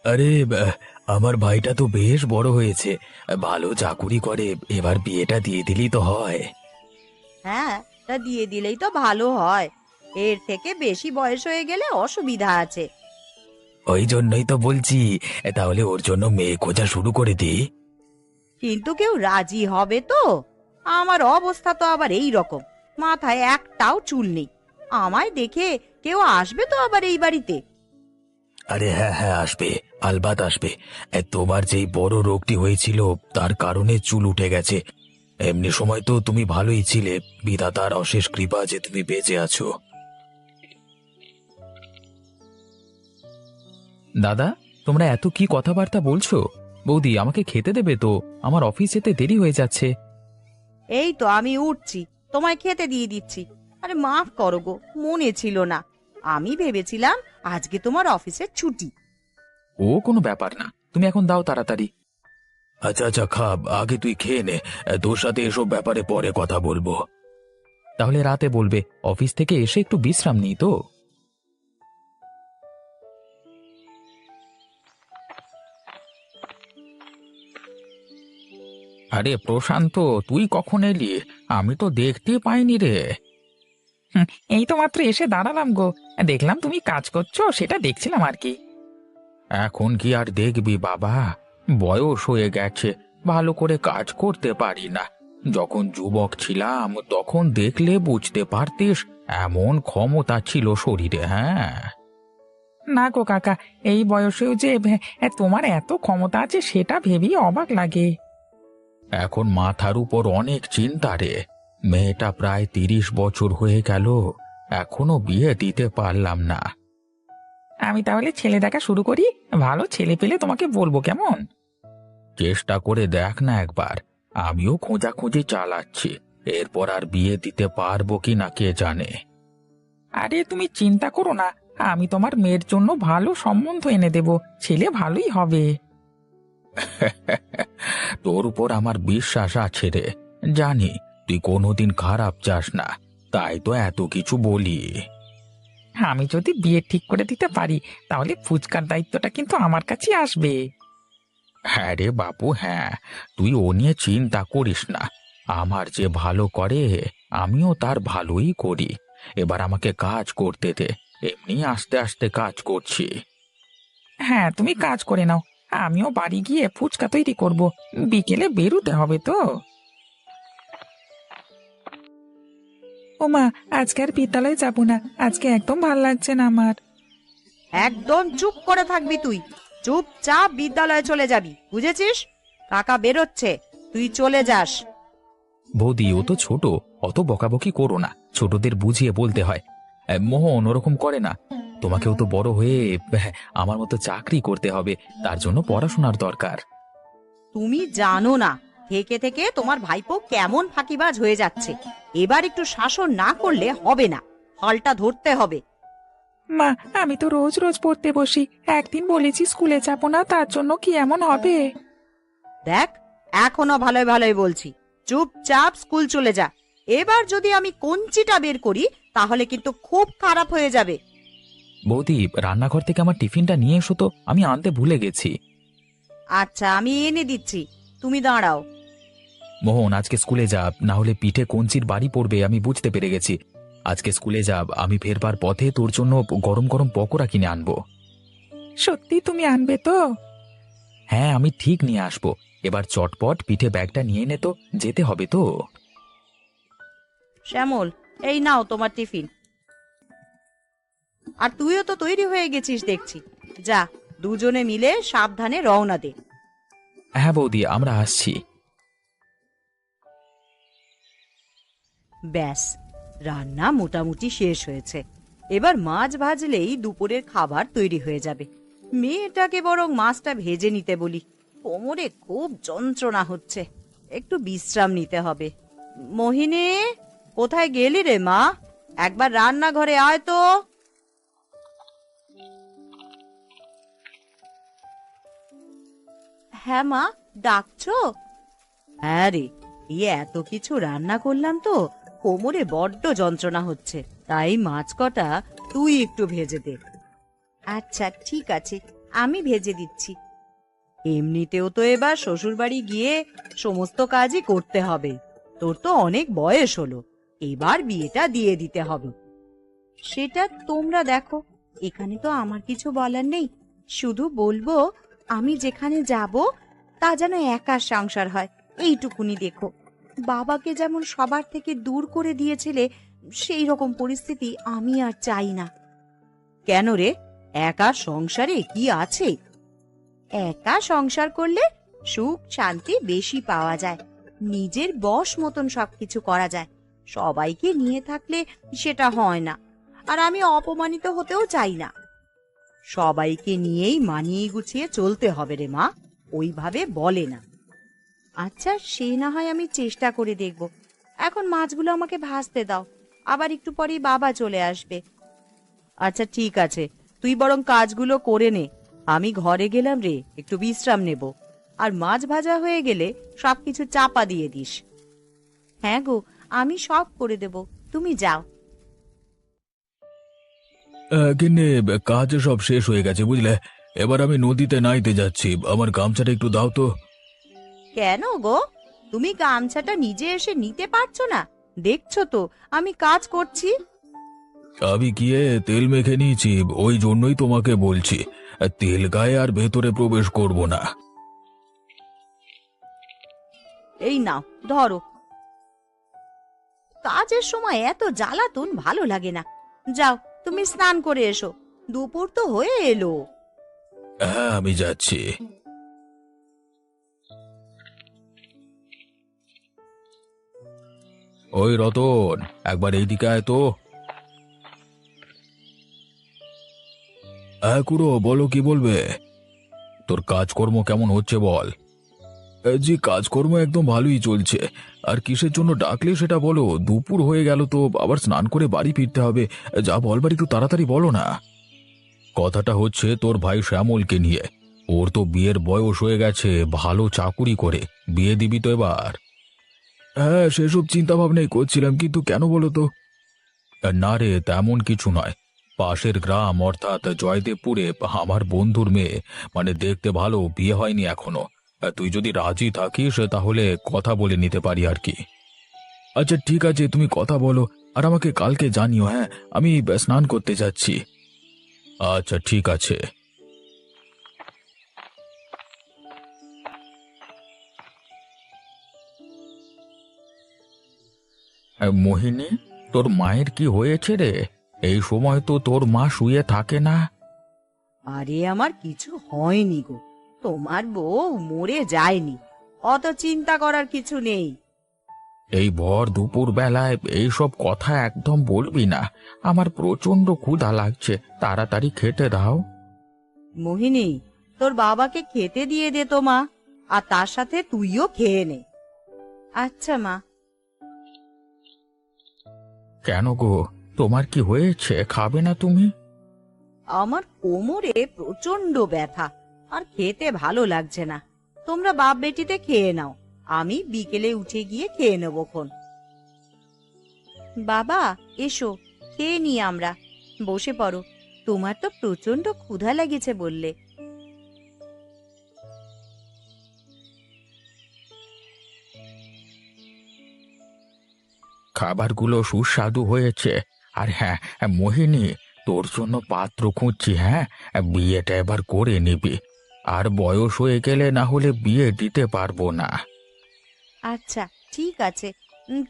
আরে আমার ভাইটা তো বেশ বড় হয়েছে, ভালো চাকুরি করে, এবার বিয়েটা দিয়ে দিলেই তো হয়। হ্যাঁ, তা দিয়ে দিলেই তো ভালো হয়। এর থেকে বেশি বয়স হয়ে গেলে অসুবিধা আছে। ওই জন্যই তো বলছি, তাহলে ওর জন্য মেয়ে খোঁজা শুরু করে দিই। কিন্তু কেউ রাজি হবে তো? আমার অবস্থা তো আবার এই রকম, মাথায় একটাও চুল নেই। আমায় দেখে কেউ আসবে তো আবার এই বাড়িতে? আরে হ্যাঁ হ্যাঁ, আসবে, আলবাত আসবে। তোমার যেই বড় রোগটি হয়েছিল তার কারণে চুল উঠে গেছে। এমনি সময় তো তুমি ভালোই ছিলে, বিধাতার অশেষ কৃপা যে তুমি বেঁচে আছো। দাদা, তোমরা এত কি কথাবার্তা বলছো? বৌদি, আমাকে খেতে দেবে তো? আমার অফিস যেতে দেরি হয়ে যাচ্ছে। এই তো আমি উঠছি, তোমায় খেতে দিয়ে দিচ্ছি। আরে মাফ করো গো, মনে ছিল না। আমি ভেবেছিলাম আজকে তোমার অফিসের ছুটি। ও কোনো ব্যাপার না, তুমি এখন দাও তাড়াতাড়ি। আচ্ছা আচ্ছা, খা, আগে তুই খেয়ে নে, তোর সাথে এসব ব্যাপারে পরে কথা বলবো। তাহলে রাতে বলবে, অফিস থেকে এসে একটু বিশ্রাম নিই তো। আরে প্রশান্ত, তুই কখন এলি? আমি তো দেখতে পাইনি রে। এই তো মাত্র এসে দাঁড়ালাম গো। দেখলাম তুমি কাজ করছো, সেটা দেখছিলাম আর কি। এখন কি আর দেখবি বাবা, বয়স হয়ে গেছে, ভালো করে কাজ করতে পারি না। যখন যুবক ছিলাম তখন দেখলে বুঝতে পারতিস, এমন ক্ষমতা ছিল শরীরে। হ্যাঁ, না গো কাকা, এই বয়সেও যে তোমার এত ক্ষমতা আছে সেটা ভেবেই অবাক লাগে। এখন মাথার উপর অনেক চিন্তা রে। মেয়েটা প্রায় 30 বছর হয়ে গেল, এখনো বিয়ে দিতে পারলাম না। আমি তাহলে ছেলে দেখা শুরু করি, ভালো ছেলে পেলে তোমাকে বলবো, কেমন? চেষ্টা করে দেখ না একবার, আমিও খোঁজাখুঁজি চালাচ্ছি। এরপর আর বিয়ে দিতে পারবো কি না কে জানে। আরে তুমি চিন্তা করো না, আমি তোমার মেয়ের জন্য ভালো সম্বন্ধ এনে দেব, ছেলে ভালোই হবে। তোর উপর আমার বিশ্বাস আছে রে, জানি তুই কোনোদিন খারাপ চাস না, তাই তো এত কিছু বলি। আমি যদি বিয়ে ঠিক করে দিতে পারি, তাহলে ফুচকার দায়িত্বটা কিন্তু আমার কাছেই আসবে। হ্যাঁ রে বাপু, হ্যাঁ, তুই ও নিয়ে চিন্তা করিস না। আমার যে ভালো করে, আমিও তার ভালোই করি। এবার আমাকে কাজ করতে দে, এমনি আস্তে আস্তে কাজ করছি। হ্যাঁ, তুমি কাজ করে নাও, আমিও বাড়ি গিয়ে ফুচকা তৈরি করব, বিকেলে বেরোতে হবে তো। ওমা, আজকে আর বিদ্যালয়ে যাব না, আজকে একদম ভাল লাগছে না আমার। একদম চুপ করে থাকবি তুই। চুপচাপ বিদ্যালয়ে চলে যাবি, বুঝেছিস? কাকা বেরোচ্ছে, তুই চলে যাস। বৌদি, ও তো ছোট, অত বকাবকি করো না, ছোটদের বুঝিয়ে বলতে হয়। মোহন ওরকম করে না। তোমাকেও তো বড় হয়ে আমার মতো চাকরি করতে হবে, তার জন্য পড়াশোনার দরকার। তুমি জানো না, থেকে থেকে তোমার ভাইপো কেমন ফাঁকিবাজ হয়ে যাচ্ছে। এবার একটু শাসন না করলে হবে না, ফলটা ধরতে হবে। মা, আমি তো রোজ রোজ পড়তে বসি, একদিন বলেছি স্কুলে যাব না, তার জন্য কি এমন হবে? দেখ, এখনো ভালোই ভালোই বলছি, চুপচাপ স্কুল চলে যা। এবার যদি আমি কঞ্চিটা বের করি তাহলে কিন্তু খুব খারাপ হয়ে যাবে। বৌদি, রান্নাঘর থেকে আমার টিফিনটা নিয়ে এসো তো, আমি আনতে ভুলে গেছি। আচ্ছা, আমি এনে দিচ্ছি, তুমি দাঁড়াও। মোহন, আজকে স্কুলে যা, না হলে পিঠে কঞ্চির বাড়ি পড়বে, আমি বুঝতে পেরে গেছি। আজকে স্কুলে যা, আমি ফেরবার পথে তোর জন্য গরম গরম পকোড়া কিনে আনবো। সত্যি তুমি আনবে তো? হ্যাঁ, আমি ঠিক নিয়ে আসবো। এবার চটপট পিঠে ব্যাগটা নিয়ে নে তো, যেতে হবে তো। শ্যামল, এই নাও তোমার টিফিন। আর তুইও তো তৈরি হয়ে গেছিস দেখছি, যা, দুজনে মিলে সাবধানে রওনা দে। হ্যাঁ বৌদি, আমরা আসছি। ব্যাস, রান্না মোটামুটি শেষ হয়েছে। এবার মাছ ভাজলেই দুপুরের খাবার তৈরি হয়ে যাবে। মেয়েটাকে বরং মাছটা ভেজে নিতে বলি, কোমরে খুব যন্ত্রণা হচ্ছে, একটু বিশ্রাম নিতে হবে। মোহিনী, কোথায় গেলি রে মা? একবার রান্নাঘরে আয় তো। হ্যাঁ মা, ডাকছো? হ্যাঁ রে, এই এত কিছু রান্না করলাম তো কোমরে বড্ড যন্ত্রণা হচ্ছে, তাই মাছ কটা তুই একটু ভেজে দে। আচ্ছা ঠিক আছে, আমি ভেজে দিচ্ছি। এমনিতেও তো এবার শ্বশুরবাড়ি গিয়ে সমস্ত কাজই করতে হবে। তোর তো অনেক বয়স হলো, এবার বিয়েটা দিয়ে দিতে হবে। সেটা তোমরা দেখো, এখানে তো আমার কিছু বলার নেই। শুধু বলবো আমি যেখানে যাব তা যেন একা সংসার হয়, এইটুকুনি দেখো। বাবাকে যেমন সবার থেকে দূর করে দিয়েছিলে, সেই রকম পরিস্থিতি আমি আর চাই না। কেন রে, একা সংসারে কি আছে? একা সংসার করলে সুখ শান্তি বেশি পাওয়া যায়, নিজের বশ মতন সবকিছু করা যায়। সবাইকে নিয়ে থাকলে সেটা হয় না, আর আমি অপমানিত হতেও চাই না। সবাইকে নিয়েই মানিয়ে গুছিয়ে চলতে হবে রে মা, ওইভাবে বলে না। আচ্ছা, সে না হয় আমি চেষ্টা করে দেখব। এখন মাছগুলো আমাকে ভাজতে দাও, আবার একটু পরেই বাবা চলে আসবে। আচ্ছা ঠিক আছে, তুই বরং কাজগুলো করে নে, আমি ঘরে গেলাম রে, একটু বিশ্রাম নেব। আর মাছ ভাজা হয়ে গেলে সবকিছু চাপা দিয়ে দিস। হ্যাঁ গো, আমি সব করে দেব, তুমি যাও। গিন্নি, কাজ সব শেষ হয়ে গেছে বুঝলে। এবার আমি নদীতে নাইতে যাচ্ছি, আমার গামছাটা একটু দাও তো। কেন গো, তুমি গামছাটা নিজে এসে নিতে পারছো না? দেখছো তো আমি কাজ করছি। আমি গিয়ে তেল মেখে নিয়েছি, ওই জন্যই তোমাকে বলছি, তেল গায়ে আর ভেতরে প্রবেশ করব না। এই নাও ধরো। কাজের সময় এত জ্বালাতন ভালো লাগে না। যাও, তুমি স্নান করে এসো, দুপুর তো হয়ে এলো। হ্যাঁ, আমি যাচ্ছি। ওই রতন, একবার এইদিকে আয় তো। হ্যাঁ খুড়ো, বলো কি বলবে। তোর কাজকর্ম কেমন হচ্ছে বল। জি, কাজকর্ম একদম ভালোই চলছে। আর কিসের জন্য ডাকলে সেটা বলো, দুপুর হয়ে গেল তো, আবার স্নান করে বাড়ি ফিরতে হবে। যা বলবার একটু তাড়াতাড়ি বলো না। কথাটা হচ্ছে তোর ভাই শ্যামলকে নিয়ে। ওর তো বিয়ের বয়স হয়ে গেছে, ভালো চাকুরি করে, বিয়ে দিবি তো এবার। হ্যাঁ, সেসব চিন্তা ভাবনাই করছিলাম, কিন্তু কেন বলো তো। না রে, তেমন কিছু নয়। পাশের গ্রাম অর্থাৎ জয়দেবপুরে আমার বন্ধুর মেয়ে, মানে দেখতে ভালো, বিয়ে হয়নি এখনো। তুই যদি রাজি থাকিস তাহলে কথা বলে নিতে পারি আর কি। আচ্ছা ঠিক আছে, তুমি কথা বলো আর আমাকে কালকে জানিও। হ্যাঁ, আমি স্নান করতে যাচ্ছি। আচ্ছা ঠিক আছে। মোহিনী, তোর মায়ের কি হয়েছে রে? এই সময় তো তোর মা শুয়ে থাকে না। আরে আমার কিছু হয়নি গো, তোমার বউ মরে যায়নি, অত চিন্তা করার কিছু নেই। এই ভর দুপুর বেলায় এইসব কথা একদম বলবি না। আমার প্রচন্ড ক্ষুধা লাগছে, তাড়াতাড়ি খেতে দাও। মোহিনী, তোর বাবাকে খেতে দিয়ে দে তো মা, আর তার সাথে তুইও খেয়ে নে। আচ্ছা মা। কেন গো, তোমার কি হয়েছে, খাবে না তুমি? আমার কোমরে প্রচন্ড ব্যথা, আর খেতে ভালো লাগছে না। তোমরা বাপ বেটিতে খেয়ে নাও, আমি বিকেলে উঠে গিয়ে খেয়ে নেবো খন। বাবা এসো, খেয়ে নি আমরা, বসে পড়ো। তোমার তো প্রচন্ড ক্ষুধা লেগেছে বললে। খাবারগুলো সুস্বাদু হয়েছে। আর হ্যাঁ, মোহিনী, তোর জন্য পাত্র খুঁজছি। হ্যাঁ, বিয়েটা এবার করে নিবি, আর বয়স হয়ে গেলে না হলে বিয়ে দিতে পারবো না। আচ্ছা ঠিক আছে,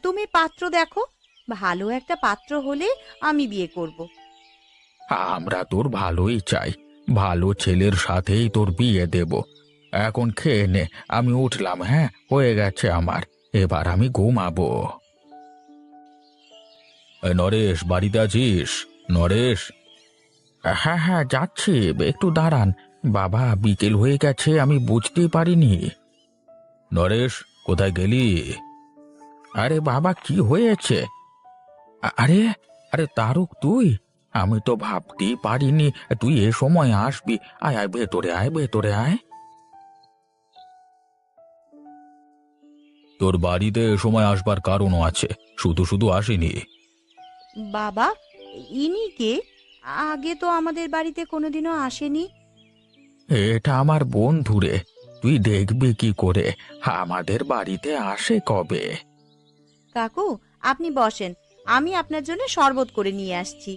তুমি পাত্র দেখো, ভালো একটা পাত্র হলে আমি বিয়ে করব। আমরা তোর ভালোই চাই, ভালো ছেলের সাথেই তোর বিয়ে দেব। এখন খেয়ে নে, আমি উঠলাম। হ্যাঁ, হয়ে গেছে আমার, এবার আমি ঘুমাবো। নরেশ, বাড়িতে আছিস? নরেশ। হ্যাঁ হ্যাঁ, যাচ্ছি, একটু দাঁড়ান। বাবা, বিকেল হয়ে গেছে, আমি বুঝতেই পারিনি। নরেশ, কোথায় গেলি? আরে বাবা, কি হয়েছে? আরে আরে তারক, তুই? আমি তো ভাবতেই পারিনি তুই এ সময় আসবি। আয় আয়, ভেতরে আয়, ভেতরে আয়। তোর বাড়িতে এ সময় আসবার কারণও আছে, শুধু শুধু আসিনি। বাবা, ইনি কে? আগে তো আমাদের বাড়িতে কোনোদিনও আসেনি। এটা আমার বন্ধু রে, তুই দেখবি কি করে, আমাদের বাড়িতে আসে কবে? কাকু, আপনি বসেন, আমি আপনার জন্য শরবত করে নিয়ে আসছি।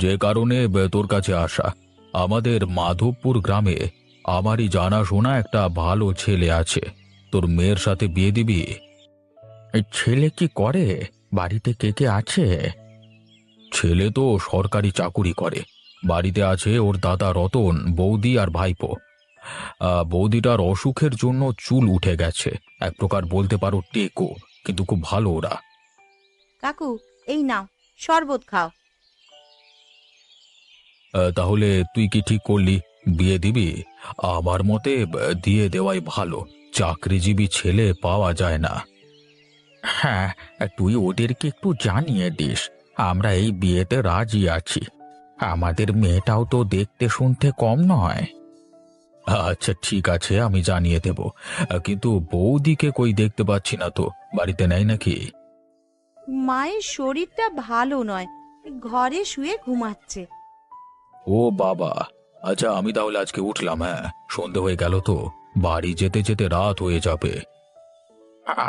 যে কারণে তোর কাছে আসা, আমাদের মাধবপুর গ্রামে আমারই জানাশোনা একটা ভালো ছেলে আছে, তোর মেয়ের সাথে বিয়ে দিবি? এই ছেলে কি করে? বাড়িতে কে কে আছে? ছেলে তো সরকারি চাকুরি করে। বাড়িতে আছে ওর দাদা রতন, বৌদি আর ভাইপো। বৌদিটার অসুখের জন্য চুল উঠে গেছে, এক প্রকার বলতে পারো টেকো, কিন্তু খুব ভালো ওরা। কাকু, এই নাও শরবত খাও। তাহলে তুই কি ঠিক করলি, বিয়ে দিবি? আমার মতে দিয়ে দেওয়াই ভালো, চাকরিজীবী ছেলে পাওয়া যায় না। হ্যাঁ, তুই ওদেরকে একটু জানিয়ে দিস আমরা এই বিয়েতে রাজি আছি। আমাদের মেয়েটাও তো দেখতে শুনতে কম নয়। আচ্ছা ঠিক আছে, আমি জানিয়ে দেব। কিন্তু বৌদিকে কই দেখতে পাচ্ছি না তো, বাড়িতে নেই নাকি? মায়ের শরীরটা ভালো নয়, ঘরে শুয়ে ঘুমাচ্ছে। ও বাবা, আচ্ছা আমি তাহলে আজকে উঠলাম। হ্যাঁ, সন্ধে হয়ে গেল তো, বাড়ি যেতে যেতে রাত হয়ে যাবে।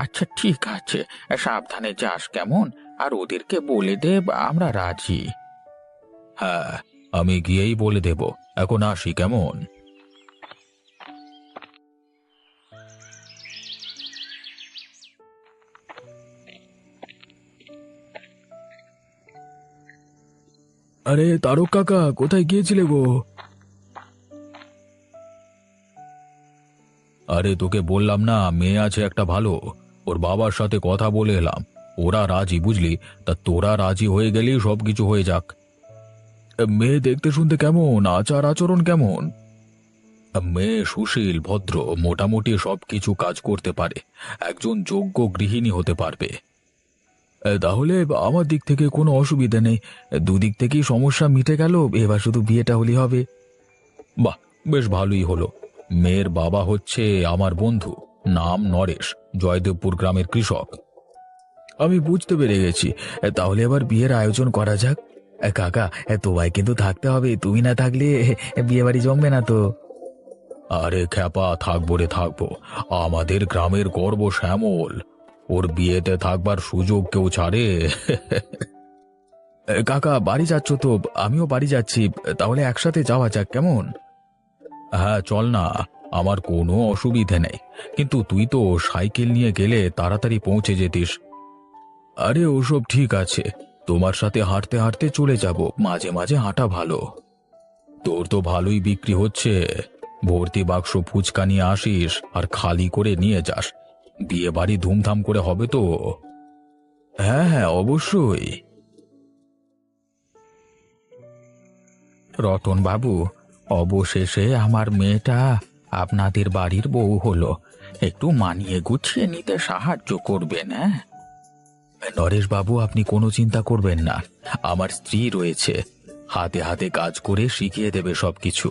আচ্ছা ঠিক আছে, সাবধানে যাস কেমন, আর ওদেরকে বলে দে আমরা রাজি। হ্যাঁ, আমি গিয়েই বলে দেব। এখন আসি কেমন? আরে তারক কাকা, কোথায় গিয়েছিলে গো? আরে তোকে বললাম না, মেয়ে আছে একটা ভালো, ওর বাবার সাথে কথা বলে এলাম, ওরা রাজি, বুঝলি? তা তোরা রাজি হয়ে গেলেই সবকিছু হয়ে যাক। মেয়ে দেখতে শুনতে কেমন, আচার আচরণ কেমন? মেয়ে সুশীল, ভদ্র, মোটামুটি সবকিছু কাজ করতে পারে, একজন যোগ্য গৃহিণী হতে পারবে। তাহলে আমার দিক থেকে কোনো অসুবিধা নেই, দুদিক থেকেই সমস্যা মিটে গেল, এবার শুধু বিয়েটা হলেই হবে। বাহ, বেশ ভালোই হলো। মেয়ের বাবা হচ্ছে আমার বন্ধু, নাম নরেশ, জয়দেবপুর গ্রামের কৃষক। আমি বুঝতে পেরে গেছি, তাহলে এবার বিয়ের আয়োজন করা যাক। কাকা, তোমায় কিন্তু থাকতে হবে, তুমি না থাকলে বিয়ে বাড়ি জমবে না তো। আরে খ্যাপা, থাকবো রে থাকবো, আমাদের গ্রামের গর্ব শ্যামল, ওর বিয়েতে থাকবার সুযোগ কেউ ছাড়ে? কাকা, বাড়ি যাচ্ছ তো? আমিও বাড়ি যাচ্ছি, তাহলে একসাথে যাওয়া যাক কেমন? হ্যাঁ চল না, আমার কোনো অসুবিধে নেই, কিন্তু তুই তো সাইকেল নিয়ে গেলে তাড়াতাড়ি পৌঁছে যেতিস। আরে ওসব ঠিক আছে, তোমার সাথে হাঁটতে হাঁটতে চলে যাব, মাঝে মাঝে হাঁটা ভালো। তোর তো ভালোই বিক্রি হচ্ছে, ভর্তি বাক্স ফুচকা নিয়ে আসিস আর খালি করে নিয়ে যাস, বিয়ে বাড়ি ধুমধাম করে হবে তো। হ্যাঁ হ্যাঁ, অবশ্যই। রতন বাবু, অবশেষে আমার মেয়েটা আপনাদের বাড়ির বউ হলো, একটু মানিয়ে গুছিয়ে নিতে সাহায্য করবেন। হ্যাঁ নরেশ বাবু, আপনি কোনো চিন্তা করবেন না, আমার স্ত্রী রয়েছে, হাতে হাতে কাজ করে শিখিয়ে দেবে সবকিছু।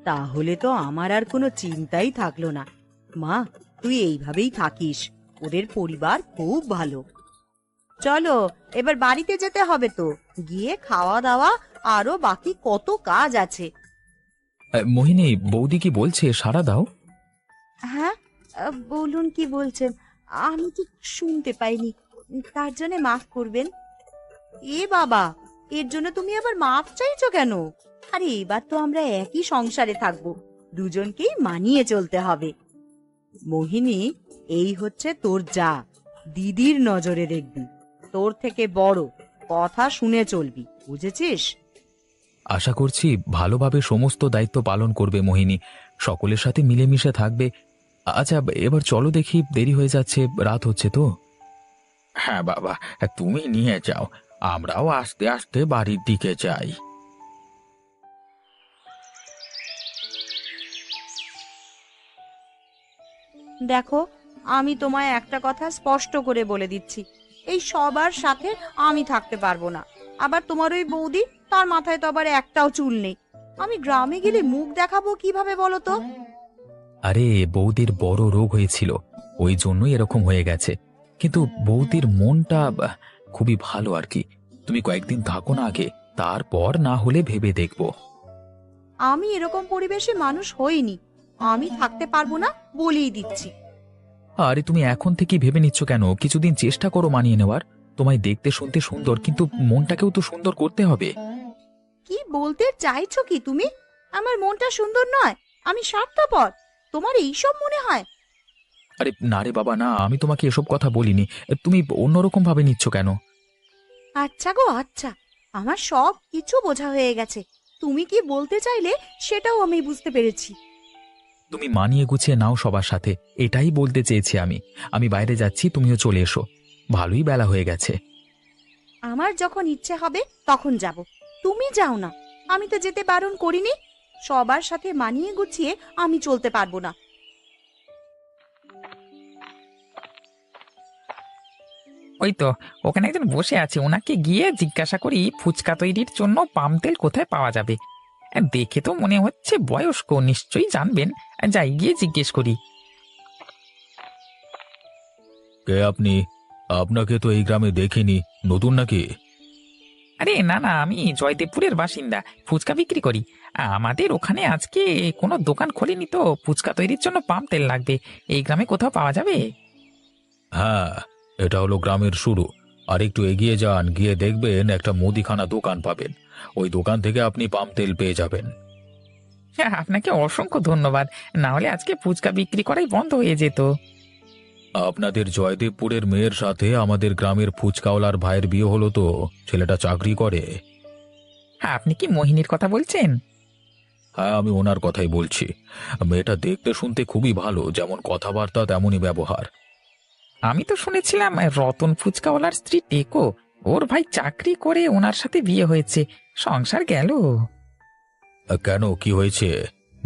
তাহলে তো আমার আর কোনো চিন্তাই থাকলো না। মা, তুই এইভাবেই থাকিস, ওদের পরিবার খুব ভালো। চলো, এবার বাড়িতে যেতে হবে তো, গিয়ে খাওয়া দাওয়া আরো বাকি কত কাজ আছে। মোহিনী, বৌদি কি বলছে, সাড়া দাও। হ্যাঁ, বলুন কি বলছেন, আমি ঠিক শুনতে পাইনি, তার জন্য মাফ করবেন। এ বাবা, এর জন্য তুমি আবার মাফ চাইছো কেন? আরে এবার তো আমরা একই সংসারে থাকবো, দুজনকেই মানিয়ে চলতে হবে। মোহিনী, এই হচ্ছে তোর যা, দিদির নজরে দেখবি, তোর থেকে বড়, কথা শুনে চলবি, বুঝেছিস? আশা করছি ভালোভাবে সমস্ত দায়িত্ব পালন করবে মোহিনী, সকলের সাথে মিলেমিশে থাকবে। আচ্ছা এবার চলো দেখি, দেরি হয়ে যাচ্ছে, রাত হচ্ছে তো। হ্যাঁ বাবা, তুমি নিয়ে যাও, আমরাও আস্তে আস্তে বাড়ির দিকে যাই। দেখো, আমি তোমায় একটা কথা স্পষ্ট করে বলে দিচ্ছি, এই সবার সাথে আমি থাকতে পারবো না। আবার তোমার ওই বৌদি, তার মাথায় তো আবার একটাও চুল নেই, আমি গ্রামে গেলে মুখ দেখাবো কিভাবে বলো তো? আরে বৌদির বড় রোগ হয়েছিল, ওই জন্যই এরকম হয়ে গেছে, কিন্তু বৌদির মনটা খুবই ভালো আর কি। তুমি কয়েকদিন থাকো না আগে, তারপর না হলে ভেবে দেখব। আমি এরকম পরিবেশে মানুষ হইনি। আমি থাকতে পারবো না বলেই দিচ্ছি। আরে তুমি এখন থেকেই ভেবে নিচ্ছ কেন? কিছুদিন চেষ্টা করো মানিয়ে নেওয়ার। তোমায় দেখতে শুনতে সুন্দর, কিন্তু মনটাকেও তো সুন্দর করতে হবে। কি বলতে চাইছো কি তুমি? আমার মনটা সুন্দর নয়, আমি স্বার্থপর, তোমার এইসব মনে হয়? আরে না রে বাবা না, আমি তোমাকে এসব কথা বলিনি। তুমি অন্যরকম ভাবে নিচ্ছ কেন? আচ্ছা গো আচ্ছা, আমার সব কিছু বোঝা হয়ে গেছে। তুমি কি বলতে চাইলে সেটাও আমি বুঝতে পেরেছি। তুমি মানিয়ে গুছিয়ে নাও সবার সাথে, এটাই বলতে চেয়েছি আমি। আমি বাইরে যাচ্ছি, তুমিও চলে এসো। ভালোই বেলা হয়ে গেছে। আমার যখন ইচ্ছে হবে তখন যাব, তুমি যাও না। আমি তো যেতে বারণ করিনি। সবার সাথে মানিয়ে গুছিয়ে আমি চলতে পারবো না। ওই তো ওখানে একজন বসে আছে, ওনাকে গিয়ে জিজ্ঞাসা করি ফুচকা তৈরির জন্য পাম তেল কোথায় পাওয়া যাবে। দেখে তো মনে হচ্ছে বয়স্ক, নিশ্চয়ই জানবেন। যাই গিয়ে জিজ্ঞেস করি। কে আপনি? আপনাকে তো এই গ্রামে দেখিনি, নতুন নাকি? আরে না না, আমি জয়দেবপুরের বাসিন্দা, ফুচকা বিক্রি করি। আমাদের ওখানে আজকে কোনো দোকান খোলেনি, তো ফুচকা তৈরির জন্য পাম তেল লাগবে। এই গ্রামে কোথাও পাওয়া যাবে? হ্যাঁ, এটা হলো গ্রামের শুরু। আর একটু এগিয়ে যান, গিয়ে দেখবেন একটা মুদিখানা দোকান পাবেন। ওই দোকান থেকে আপনি পাম তেল পেয়ে যাবেন। হ্যাঁ, আপনাকে অসংখ্য ধন্যবাদ। না হলে আজকে ফুচকা বিক্রি করাই বন্ধ হয়ে যেত। আপনাদের জয়দেবপুরের মেয়ের সাথে আমাদের গ্রামের ফুচকাওয়ালার ভাইয়ের বিয়ে হলো তো। ছেলেটা চাকরি করে। হ্যাঁ, আপনি কি মোহিনীর কথা বলছেন? হ্যাঁ, আমি ওনার কথাই বলছি। মেয়েটা দেখতে শুনতে খুবই ভালো, যেমন কথাবার্তা তেমনই ব্যবহার। আমি তো শুনেছিলাম রতন ফুচকাওয়ালার স্ত্রী টেকো, ওর ভাই চাকরি করে ওনার সাথে বিয়ে হয়েছে, সংসার গেল। কেন, কি হয়েছে?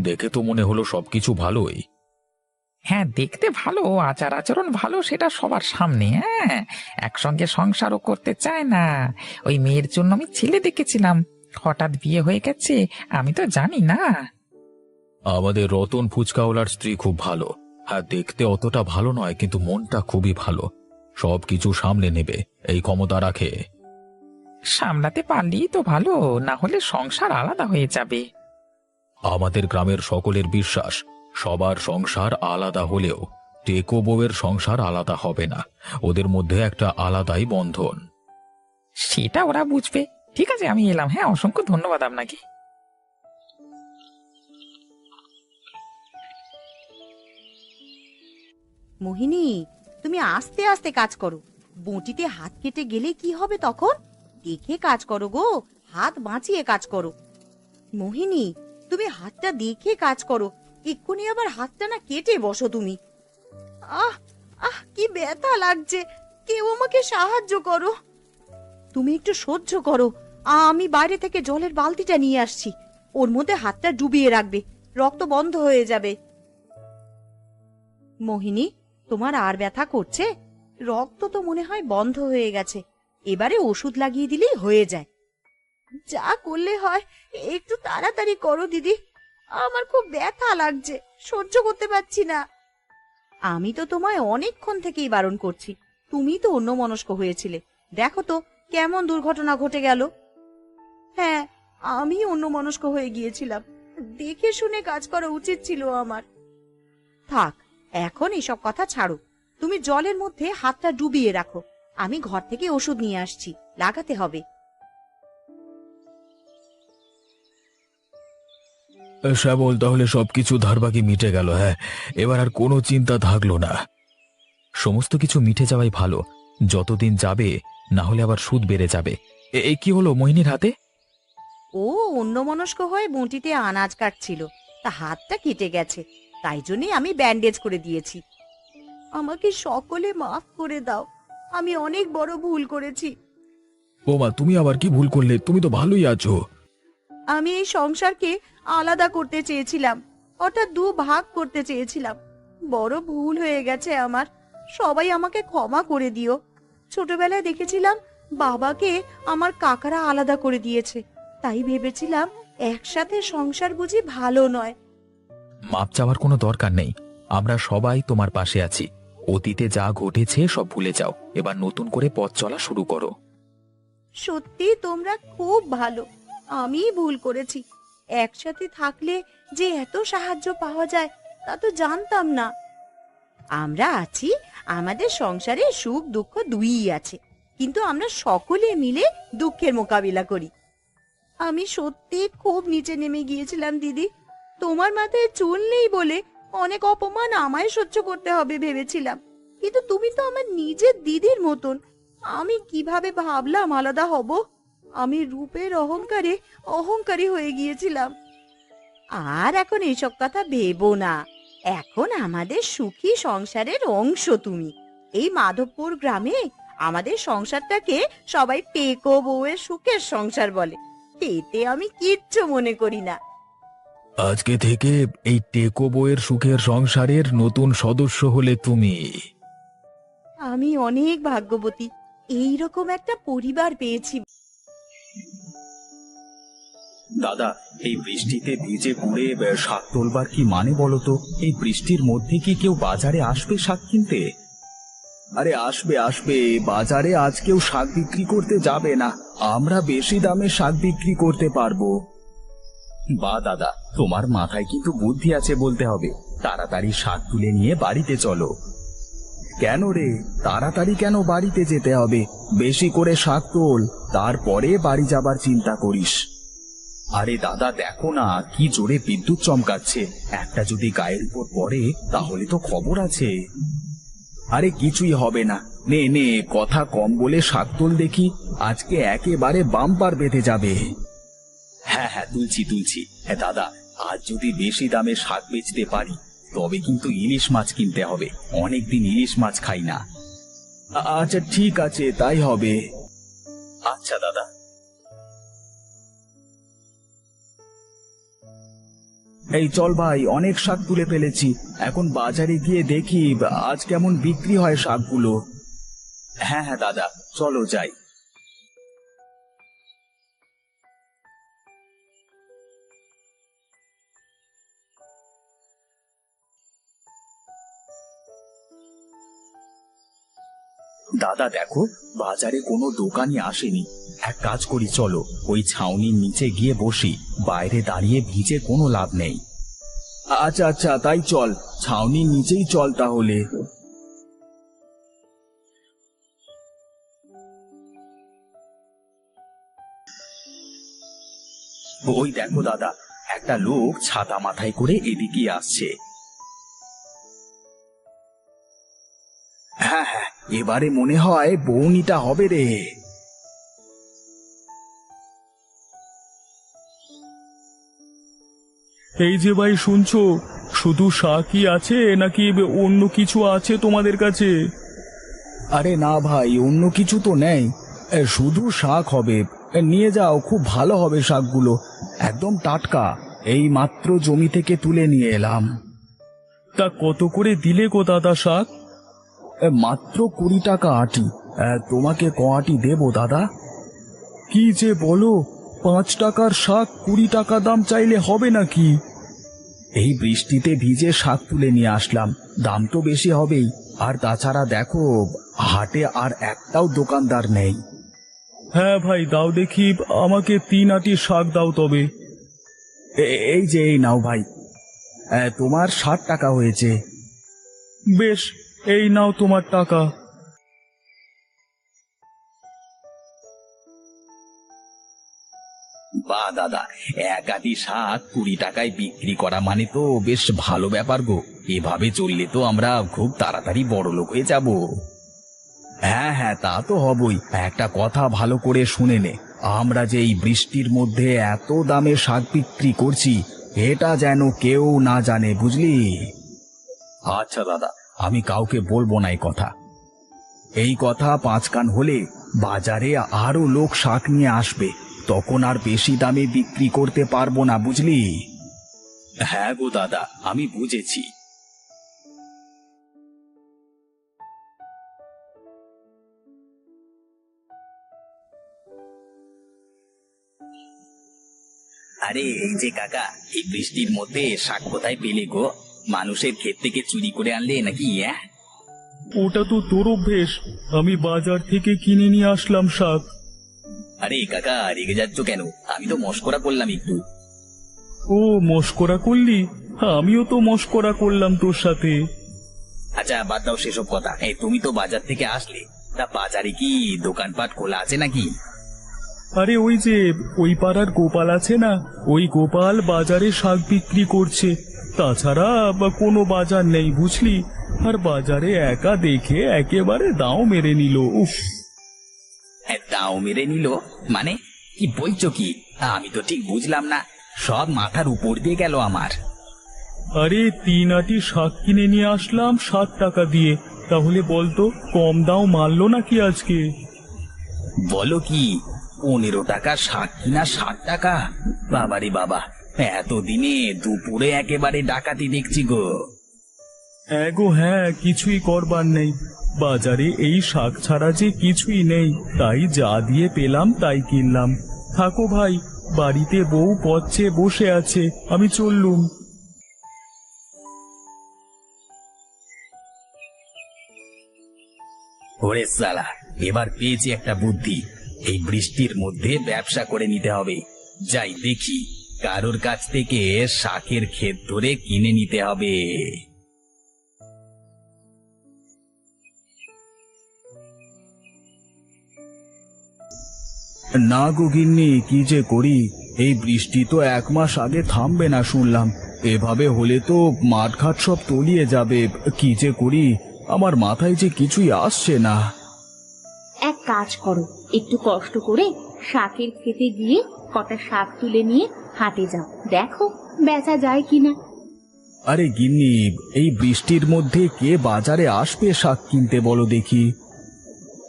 দেখে তো মনে হলো সবকিছু ভালোই। হ্যাঁ, দেখতে ভালো, আচার আচরণ ভালো, সেটা সবার সামনে। হ্যাঁ, একসঙ্গে সংসারও করতে চায় না। ওই মেয়ের জন্য আমি ছেলে দেখেছিলাম, হঠাৎ বিয়ে হয়ে গেছে, আমি তো জানি না। আমাদের রতন ফুচকাওয়ালার স্ত্রী খুব ভালো। হ্যাঁ, দেখতে অতটা ভালো নয়, কিন্তু মনটা খুবই ভালো। সবকিছু সামলে নেবে, এই ক্ষমতা রাখে। সামলাতে পারলেই তো ভালো, না হলে সংসার আলাদা হয়ে যাবে। আমাদের গ্রামের সকলের বিশ্বাস, সবার সংসার আলাদা হলেও টেকো বউয়ের সংসার আলাদা হবে না। ওদের মধ্যে একটা আলাদাই বন্ধন। সেটা ওরা বুঝবে। ঠিক আছে, আমি এলাম। হ্যাঁ, অসংখ্য ধন্যবাদ আপনাকে। মোহিনী, তুমি আস্তে আস্তে কাজ করো। বঁটিতে হাত কেটে গেলে কি হবে তখন? দেখে কাজ করো গো, হাত বাঁচিয়ে কাজ করো। মোহিনী, তুমি হাতটা দেখে কাজ করো, এক্ষুনি আবার হাতটা না কেটে বসো তুমি। আহ আহ, কি ব্যথা লাগছে, কেউ আমাকে সাহায্য করো। তুমি একটু সহ্য করো, আমি বাইরে থেকে জলের বালতিটা নিয়ে আসছি। ওর মধ্যে হাতটা ডুবিয়ে রাখবে, রক্ত বন্ধ হয়ে যাবে। মোহিনী, তোমার আর ব্যথা করছে? রক্ত তো মনে হয় বন্ধ হয়ে গেছে। এবারে ওষুধ লাগিয়ে দিলেই হয়ে যায়। যা করলে হয় একটু তাড়াতাড়ি করো দিদি, আমার খুব ব্যথা লাগছে, সহ্য করতে পারছি না। আমি তো তোমায় অনেকক্ষণ থেকেই বারণ করছি, তুমি তো অন্যমনস্ক হয়েছিলে। দেখো তো কেমন দুর্ঘটনা ঘটে গেল। হ্যাঁ, আমি অন্যমনস্ক হয়ে গিয়েছিলাম, দেখে শুনে কাজ করা উচিত ছিল আমার। থাক, এখন এসব কথা ছাড়ো। তুমি জলের মধ্যে হাতটা ডুবিয়ে রাখো, আমি ঘর থেকে ওষুধ নিয়ে আসছি, লাগাতে হবে। শ্যামল, তাহলে সবকিছু ধারবাকি মিটে গেল। হ্যাঁ, এবার আর কোনো চিন্তা থাকলো না। সমস্ত কিছু মিটে যাওয়াই ভালো। যতদিন যাবে, না হলে আবার সুদ বেড়ে যাবে। এই কি হলো মোহিনীর হাতে? ও অন্যমনস্ক হয়ে বঁটিতে আনাজ কাটছিল, তা হাতটা কেটে গেছে, তাই জন্যই আমি ব্যান্ডেজ করে দিয়েছি। আমাকে সকলে মাফ করে দাও, আমি অনেক বড় ভুল করেছি। বৌমা, তুমি আবার কি ভুল করলে? তুমি তো ভালোই আছো। আমি এই সংসারকে আলাদা করতে চেয়েছিলাম, অর্থাৎ দু ভাগ করতে চেয়েছিলাম। বড় ভুল হয়ে গেছে আমার, সবাই আমাকে ক্ষমা করে দিও। ছোটবেলায় দেখেছিলাম বাবাকে আমার কাকারা আলাদা করে দিয়েছে, তাই ভেবেছিলাম একসাথে সংসার বুঝি ভালো নয়। মাপ চাওয়ার কোনো দরকার নেই। আমরা সবাই তোমার পাশে আছি। অতীতে যা ঘটেছে সব ভুলে যাও, এবার নতুন করে পথ চলা শুরু করো। সত্যি তোমরা খুব ভালো, আমিই ভুল করেছি। একসাথে থাকলে যে এত সাহায্য পাওয়া যায় তা তো জানতাম না। আমরা আছি, আমাদের সংসারে সুখ দুঃখ দুইই আছে, কিন্তু আমরা সকলে মিলে দুঃখের মোকাবিলা করি। আমি সত্যি খুব নিচে নেমে গিয়েছিলাম দিদি। তোমার মাথায় চুল নেই বলে অনেক অপমান আমায় সহ্য করতে হবে ভেবেছিলাম, কিন্তু তুমি তো আমার নিজের দিদির মতন। আমি কিভাবে ভাবলাম আলাদা হব? আমি রূপের অহংকারী হয়ে গিয়েছিলাম। আর এখন এসব কথা ভেবো না। এখন আমাদের সুখী সংসারের অংশ তুমি। এই মাধবপুর গ্রামে আমাদের সংসারটাকে সবাই টেকো বউয়ের সুখের সংসার বলে। এতে আমি কিচ্ছু মনে করি না। আজকে থেকে এই টেকো বইয়ের সুখের সংসারের নতুন সদস্য হলে তুমি। আমি অনেক ভাগ্যবতী, এইরকম একটা পরিবার পেয়েছি। দাদা, এই বৃষ্টিতে ভিজে পুড়ে শাক তোলবার কি মানে বলো তো? এই বৃষ্টির মধ্যে কি কেউ বাজারে আসবে শাক কিনতে? আরে আসবে আসবে, বাজারে আজ কেউ শাক বিক্রি করতে যাবে না। আমরা বেশি দামে শাক বিক্রি করতে পারবো। বা দাদা, তোমার মাথায় কিন্তু বুদ্ধি আছে বলতে হবে। তাড়াতাড়ি শাক তুলে নিয়ে বাড়িতে চলো। কেন রে, তাড়াতাড়ি কেন বাড়িতে যেতে হবে? বেশি করে শাক তোল, তারপরে বাড়ি যাবার চিন্তা করিস। আরে দাদা দেখো না, কি জোরে বিদ্যুৎ চমকাচ্ছে। একটা যদি গায়ের উপর পড়ে তাহলে তো খবর আছে। আরে কিছুই হবে না, নে নে, কথা কম বলে শাক তোল দেখি। আজকে একেবারে বাম্পার বেঁধে যাবে। হ্যাঁ হ্যাঁ, তুলছি। হ্যাঁ দাদা, আজ যদি বেশি দামে শাক বেচতে পারি তবে কিন্তু ইলিশ মাছ কিনতে হবে। অনেকদিন ইলিশ মাছ খাই না। আচ্ছা ঠিক আছে, তাই হবে। আচ্ছা দাদা। এই চল ভাই, অনেক শাক তুলে ফেলেছি। এখন বাজারে গিয়ে দেখি আজ কেমন বিক্রি হয় শাকগুলো। হ্যাঁ হ্যাঁ দাদা, চলো যাই। দাদা দেখো, বাজারে কোনো দোকানই আসেনি। এক কাজ করি, চলো ওই ছাউনির নিচে গিয়ে বসি। বাইরে দাঁড়িয়ে ভিজে কোনো লাভ নেই। আচ্ছা আচ্ছা, তাই চল, ছাউনির নিচেই চল তাহলে। ওই দেখো দাদা, একটা লোক ছাতা মাথায় করে এদিকে আসছে। হ্যাঁ হ্যাঁ, এবারে মনে হয় বউনিটা হবে রে। এই যে ভাই, শুনছো? শুধু শাকই আছে নাকি অন্য কিছু আছে তোমাদের কাছে? আরে না ভাই, অন্য কিছু তো নেই, শুধু শাক হবে। নিয়ে যাও, খুব ভালো হবে শাকগুলো, একদম টাটকা, এই মাত্র জমি থেকে তুলে নিয়ে এলাম। তা কত করে দিলে গো দাদা শাক? মাত্র 20 টাকা আটি। তোমাকে ক আটি দেবো দাদা? কি যে বলো, 5 টাকার শাক 20 টাকা দাম চাইলে হবে নাকি? এই বৃষ্টিতে ভিজে শাক তুলে নিয়ে আসলাম, দাম তো বেশি হবেই। আর তাছাড়া দেখো, হাটে আর একটাও দোকানদার নেই। হ্যাঁ ভাই, দাও দেখি, আমাকে 3 আটি শাক দাও তবে। এই যে, এই নাও ভাই, তোমার 60 টাকা হয়েছে। বেশ, এই নাও তোমার টাকা। বা দাদা, এক আটি শাক 20 টাকায় বিক্রি করা মানে তো বেশ ভালো ব্যাপার গো। এভাবে চললে তো আমরা খুব তাড়াতাড়ি বড়লোক হয়ে যাব। হ্যাঁ হ্যাঁ, তা তো হবই। একটা কথা ভালো করে শুনে নে, আমরা যে এই বৃষ্টির মধ্যে এত দামে শাক বিক্রি করছি, এটা যেন কেউ না জানে, বুঝলি? আচ্ছা দাদা, আমি কাউকে বলবো না এই কথা। এই কথা 5 কান হলে বাজারে আরো লোক শাক নিয়ে আসবে, তখন আর বেশি দামে বিক্রি করতে পারবো না, বুঝলি? হ্যাঁ গো দাদা, আমি বুঝেছি। আরে এই যে কাকা, এই বৃষ্টির মধ্যে শাক কোথায় পেলে গো? মানুষের ক্ষেত থেকে চুরি করে আনলে নাকি? ওটা তো তোর অভ্যেস, আমি বাজার থেকে কিনে নিয়ে আসলাম শাক। আরে কাকা, রেগে যাচ্ছ কেন? আমি তো মস্করা করলাম একটু। ও মস্করা করলি? আমিও তো মস্করা করলাম তোর সাথে। আচ্ছা বাদ দাও সেসব কথা। এই তুমি তো বাজার থেকে আসলে, তা বাজারে কি দোকানপাট খোলা আছে নাকি? আরে ওই যে ওই পাড়ার গোপাল আছে না, ওই গোপাল বাজারে শাক বিক্রি করছে। তাছাড়া বা কোনো বাজার নেই বুঝলি। আর বাজারে একা দেখে একেবারে দাও মেরে নিল। উফ! হ্যাঁ, দাও মেরে নিল মানে? কি বলছো কি? আমি তো ঠিক বুঝলাম না, সব মাথার উপর দিয়ে গেল আমার। আরে 3 আটি শাক কিনে নিয়ে আসলাম 60 টাকা দিয়ে। তাহলে বলতো কম দাও মারলো নাকি আজকে? বলো কি, 15 টাকা শাক কিনা 60 টাকা? বাবারে বাবা, এতদিনে দুপুরে একেবারে ডাকাতি দেখছি গো। হ্যাঁ গো হ্যাঁ, কিছুই করবার নেই। বাজারে এই শাক ছাড়া যে কিছুই নেই, তাই যা দিয়ে পেলাম তাই কিনলাম। থাকো ভাই, বাড়িতে বউ পচ্ছে বসে আছে, আমি চললুম। ওরে সালা, এবার পেয়েছি একটা বুদ্ধি। এই বৃষ্টির মধ্যে ব্যবসা করে নিতে হবে। যাই দেখি, কারোর কাছ থেকে শাকের ক্ষেত ধরে কিনে নিতে হবে। না গো গিন্নি, কি যে করি। এই বৃষ্টি তো 1 মাস আগে থামবে না শুনলাম। এভাবে হলে তো মাঠঘাট সব তলিয়ে যাবে। কি যে করি, আমার মাথায় যে কিছুই আসছে না। এক কাজ করো, একটু কষ্ট করে শাকের খেতে গিয়ে কটা শাক তুলে নিয়ে হাটে যাও, দেখো বেচা যায় কিনা। আরে গিন্নি, এই বৃষ্টির মধ্যে কে বাজারে আসবে শাক কিনতে বলো দেখি?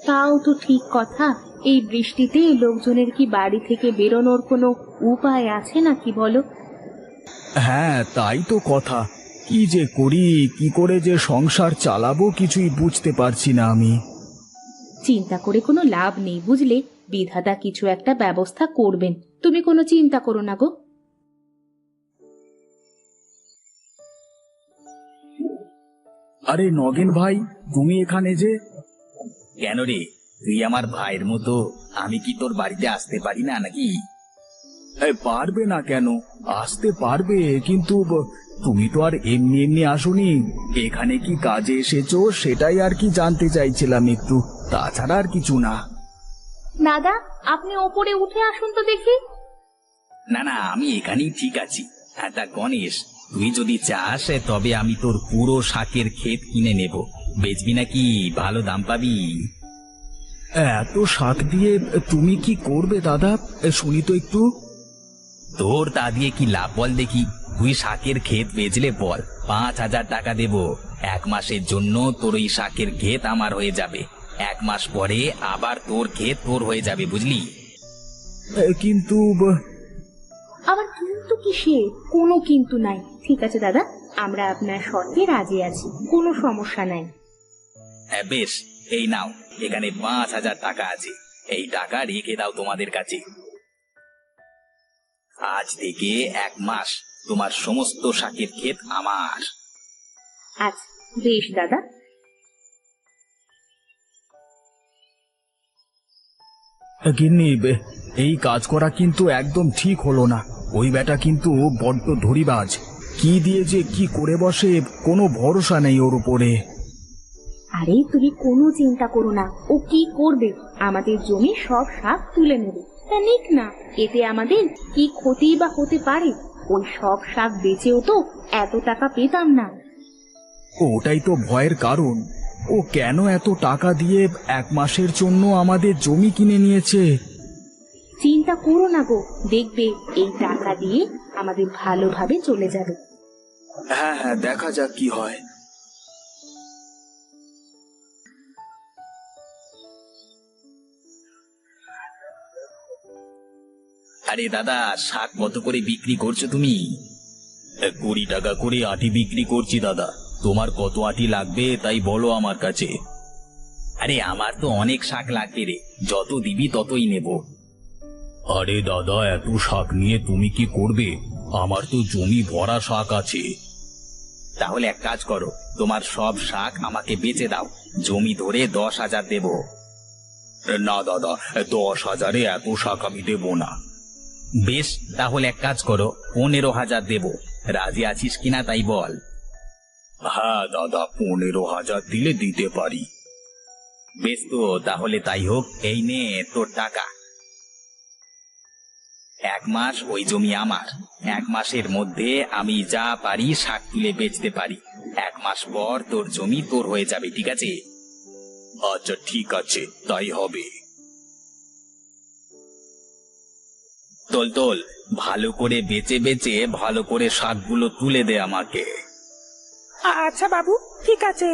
তাও তো ঠিক কথা, এই বৃষ্টিতে লোকজনের কি বাড়ি থেকে বেরোনোর কোনো উপায় আছে নাকি বলো? হ্যাঁ তাই তো কথা। কি যে করি, কি করে যে সংসার চালাবো কিছুই বুঝতে পারছি না আমি। চিন্তা করে কোনো লাভ নেই বুঝলে, বিধাতা কিছু একটা ব্যবস্থা করবেন, তুমি কোনো চিন্তা করো না গো। আরে নগেন ভাই, তুমি এখানে যে? কেন রে, তুই আমার ভাইয়ের মতো, আমি কি তোর বাড়িতে আসতে পারি না নাকি? পারবে না কেন? আসতে পারবে, কিন্তু তুমি তো আর এমনি এমনি আসোনি। এখানে কি কাজে এসেছো সেটাই আর কি জানতে চাইছিলাম একটু, তাছাড়া আর কিছু না। দাদা, আপনি ওপরে উঠে আসুন তো দেখি। না না, আমি এখানেই ঠিক আছি। হ্যাঁ, তা গণেশ, তুই যদি চাস তবে আমি তোর পুরো শাকের ক্ষেত কিনে নেব। বেচবি নাকি? ভালো দাম পাবি। এত শাক দিয়ে তুমি কি করবে দাদা, শুনি তো একটু। তোর তা দিয়ে কি লাভ বল দেখি? তুই শাকের ক্ষেত বেচলে বল, 5,000 টাকা দেব। 1 মাসের জন্য তোর এই শাকের ক্ষেত আমার হয়ে যাবে। 1 মাস পরে আবার তোর ক্ষেত তোর হয়ে যাবে, বুঝলি? কিন্তু আবার কিন্তু কিসে? কোনো কিন্তু নাই। ঠিক আছে দাদা, আমরা আপনার শর্তে রাজি আছি, কোনো সমস্যা নাই। হ্যাঁ বেশ, এই নাও, এখানে 5,000 টাকা আছে। এই টাকা রেখে দাও তোমাদের কাছে। আজ থেকে 1 মাস তোমার সমস্ত শাকের ক্ষেত আমার। আচ্ছা বেশ দাদা। গিন্নি, এই কাজ করা কিন্তু একদম ঠিক হলো না। ওই বেটা কিন্তু বড্ড ধরিবাজ। কি দিয়ে যে কি করে বসে, কোনো ভরসা নেই ওর উপরে। আরে তুমি কোনো চিন্তা করো না, ও কি করবে? আমাদের জমি সব শাক তুলে নেবে, তা নিক না। এতে আমাদের কি ক্ষতি বা হতে পারে? ওই সব শাক বেচেও তো এত টাকা পেতাম না। ওটাই তো ভয়ের কারণ। ও কেন এত টাকা দিয়ে 1 মাসের জন্য আমাদের জমি কিনে নিয়েছে? চিন্তা করো না গো, দেখবে এই টাকা দিয়ে আমাদের ভালোভাবে চলে যাবে। হ্যাঁ হ্যাঁ, দেখা যাক কি হয়। আরে দাদা, শাক কত করে বিক্রি করছো তুমি? 20 টাকা করে আটি বিক্রি করছি দাদা। তোমার কত আটি লাগবে তাই বলো আমার কাছে। আরে আমার তো অনেক শাক লাগবে রে, যত দিবি ততই নেব। আরে দাদা, এত শাক নিয়ে তুমি কি করবে? আমার তো জমি ভরা শাক আছে। তাহলে এক কাজ করো, তোমার সব শাক আমাকে বেচে দাও, জমি ধরে 10,000 দেব। না দাদা, 10,000-এ এত শাক আমি দেব না। বেশ, তাহলে এক কাজ করো, 15,000 দেব। রাজি আছিস কিনা তাই বল। হ্যাঁ দাদা, 15,000 দিলে দিতে পারি। বেশ, তো তাহলে তাই হোক। এই নে তোর টাকা। 1 মাস ওই জমি আমার। 1 মাসের মধ্যে আমি যা পারি শাক তুলে বেচতে পারি। 1 মাস পর তোর জমি তোর হয়ে যাবে, ঠিক আছে? আচ্ছা ঠিক আছে, তাই হবে। তোল তোল, ভালো করে বেচে বেচে ভালো করে শাকগুলো তুলে দে আমাকে। আচ্ছা বাবু, ঠিক আছে।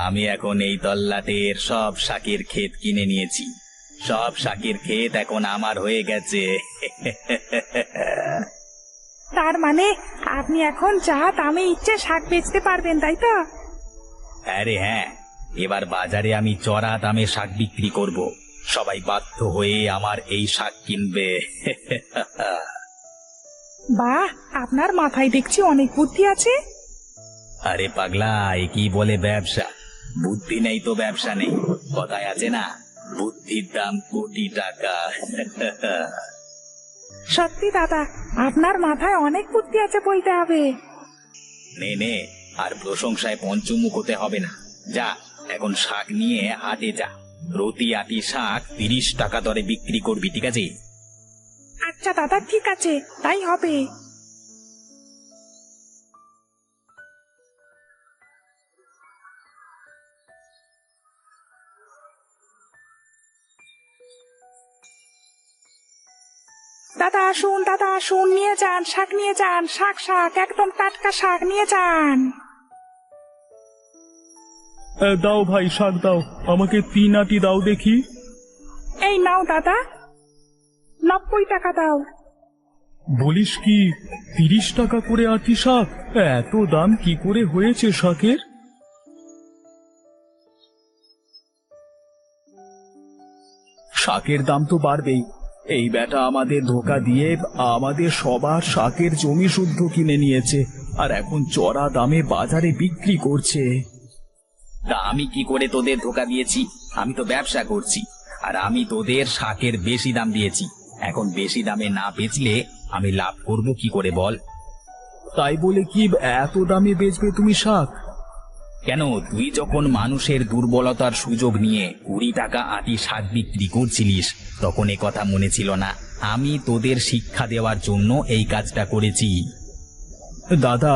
আমি এখন এই তল্লাটের সব শাকের ক্ষেত কিনে নিয়েছি। সব শাকের ক্ষেত এখন আমার হয়ে গেছে। তার মানে আপনি এখন যা দামে ইচ্ছে শাক বেচতে পারবেন, তাই তো? আরে হ্যাঁ, এবার বাজারে আমি চড়া দামে শাক বিক্রি করব। সবাই বাধ্য হয়ে আমার এই শাক কিনবে। বাহ, আপনার মাথায় দেখছি অনেক বুদ্ধি আছে। আরে পাগলা, এ কি বলে ব্যবসা? বুদ্ধি নেই তো ব্যবসা নেই। কথায় আছে না, বুদ্ধির দাম কোটি টাকা। সত্যি দাদা, আপনার মাথায় অনেক বুদ্ধি আছে বলতে হবে। নে নে, আর প্রশংসায় পঞ্চমুখ হতে হবে না। যা, এখন শাক নিয়ে হাটে যা। প্রতি আটি শাক 30 টাকা দরে বিক্রি করবি, ঠিক আছে? আচ্ছা দাদা, ঠিক আছে, তাই হবে। দাদা আসুন, দাদা আসুন, নিয়ে যান শাক, নিয়ে যান শাক, শাক একদম টাটকা শাক নিয়ে যান। দাও ভাই, শাক দাও, আমাকে 3 আটি দাও দেখি। এই নাও দাদা, 90 টাকা দাও। বলিস কি, 30 টাকা করে আটি শাক? এত দাম কি করে হয়েছে শাকের? শাকের দাম তো বাড়বেই। এই বেটা আমাদের ধোকা দিয়ে আমাদের সবার শাকের জমি শুদ্ধ কিনে নিয়েছে, আর এখন চড়া দামে বাজারে বিক্রি করছে। তা আমি কি করে তোদের ধোকা দিয়েছি? আমি তো ব্যবসা করছি, আর আমি তোদের শাকের বেশি দাম দিয়েছি। এখন বেশি দামে না বেচলে আমি লাভ করব কি করে বল? তাই বলে কি এত দামে বেচবে তুমি শাক? কেন, তুই যখন মানুষের দুর্বলতার সুযোগ নিয়ে 20 টাকা আটি শাক বিক্রি করছিলিস, তখন এ কথা মনে ছিল না? আমি তোদের শিক্ষা দেওয়ার জন্য এই কাজটা করেছি। দাদা,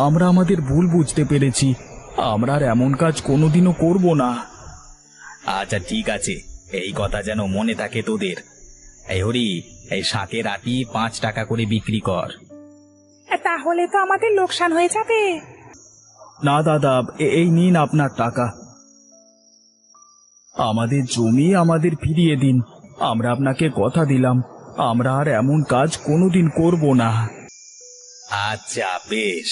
আমরা আমাদের ভুল বুঝতে পেরেছি। আমরা আর এমন কাজ কোনোদিনও করব না। আচ্ছা ঠিক আছে, এই কথা যেন মনে থাকে তোদের। এই হরি, এই শাকের আটি 5 টাকা করে বিক্রি কর। তাহলে তো আমাদের লোকসান হয়ে যাবে। না দাদা, এই নিন আপনার টাকা। আমাদের জমি আমাদের ফিরিয়ে দিন। আমরা আপনাকে কথা দিলাম, আমরা আর এমন কাজ কোনোদিন করব না। আচ্ছা বেশ।